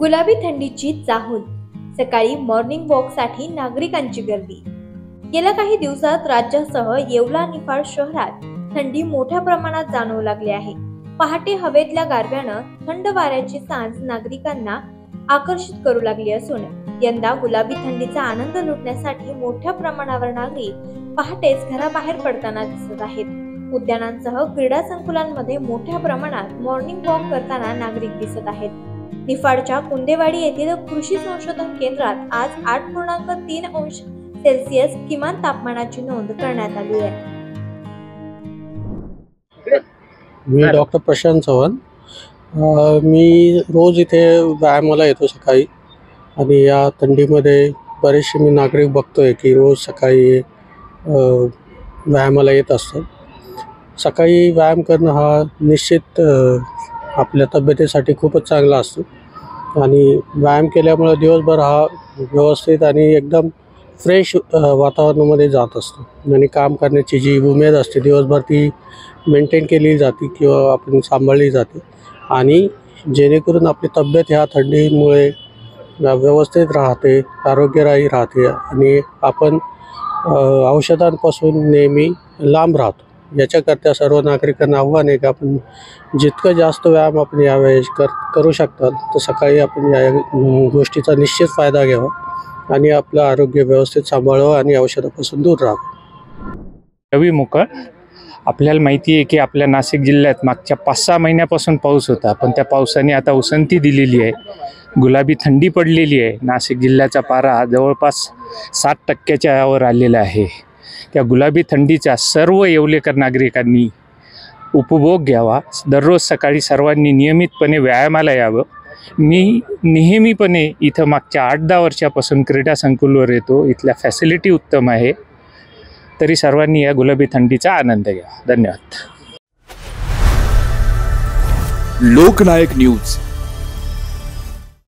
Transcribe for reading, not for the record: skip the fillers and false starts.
गुलाबी थंडीची चाहूल, सकाळी मॉर्निंग वॉकसाठी नागरिकांची गर्दी। गेल्या काही दिवसात राज्यासह येवला निफाड शहरात थंडी मोठ्या प्रमाणात जाणवू लागली आहे। पहाटे हवेतल्या गारव्यानं थंड वाऱ्याची सांज नागरिकांना आकर्षित करू लागली असून यंदा गुलाबी थंडीचा आनंद लुटण्यासाठी मोठ्या प्रमाणावर नागरिक पहाटेच घराबाहेर पडताना दिसत आहेत। उद्यानांसह क्रीडा संकुलांमध्ये मोठ्या प्रमाणात मॉर्निंग वॉक करताना नागरिक दिसत आहेत। निफाडच्या कुंदेवाडी येथील कृषी संशोधन केंद्रात आज 8.3 अंश सेल्सिअस किमान तापमानाची नोंद करण्यात आली आहे। मी डॉक्टर प्रशांत चव्हाण, मी रोज इथे व्यायामाला येतो सकाळी आणि या थंडीमध्ये बरेचसे मी नागरिक बघतोय की रोज सकाळी व्यायामाला येत असतात। सकाळी व्यायाम करणं हा निश्चित आपल्या तब्येतीसाठी खूपच चांगला असतो आणि व्यायाम केल्यामुळे दिवसभर हा व्यवस्थित आणि एकदम फ्रेश वातावरणामध्ये जात असतो आणि काम करण्याची जी उमेद असते दिवसभर ती मेंटेन केली जाते किंवा आपण सांभाळली जाते आणि जेणेकरून आपली तब्येत ह्या थंडीमुळे व्यवस्थित राहते, आरोग्यदायी राहते आणि आपण औषधांपासून नेहमी लांब राहतो। याच्याकरता सर्व नागरिकांना आव्हान आहे की आपण जितकं जास्त व्यायाम आपण यावेळेस करू शकतात तर सकाळी आपण या गोष्टीचा निश्चित फायदा घ्यावा आणि आपलं आरोग्य व्यवस्थित सांभाळावं आणि औषधापासून दूर राहावं। रवी मुकळ, आपल्याला माहिती आहे की आपल्या नाशिक जिल्ह्यात मागच्या 5-6 महिन्यापासून पाऊस होता, पण त्या पावसाने आता उसंती दिलेली आहे। गुलाबी थंडी पडलेली आहे। नाशिक जिल्ह्याचा पारा जवळपास 60% वर आलेला आहे। त्या गुलाबी थंडीचा सर्व येवलेकर नागरिकांनी उपभोग घ्यावा। दररोज सकाळी सर्वांनी नियमितपणे व्यायामाला यावं। मी नेहमीपणे इथं मागच्या 8-10 वर्षापासून क्रीडा संकुलवर येतो। इथल्या फॅसिलिटी उत्तम आहे, तरी सर्वांनी या गुलाबी थंडीचा आनंद घ्यावा। धन्यवाद। लोकनायक न्यूज।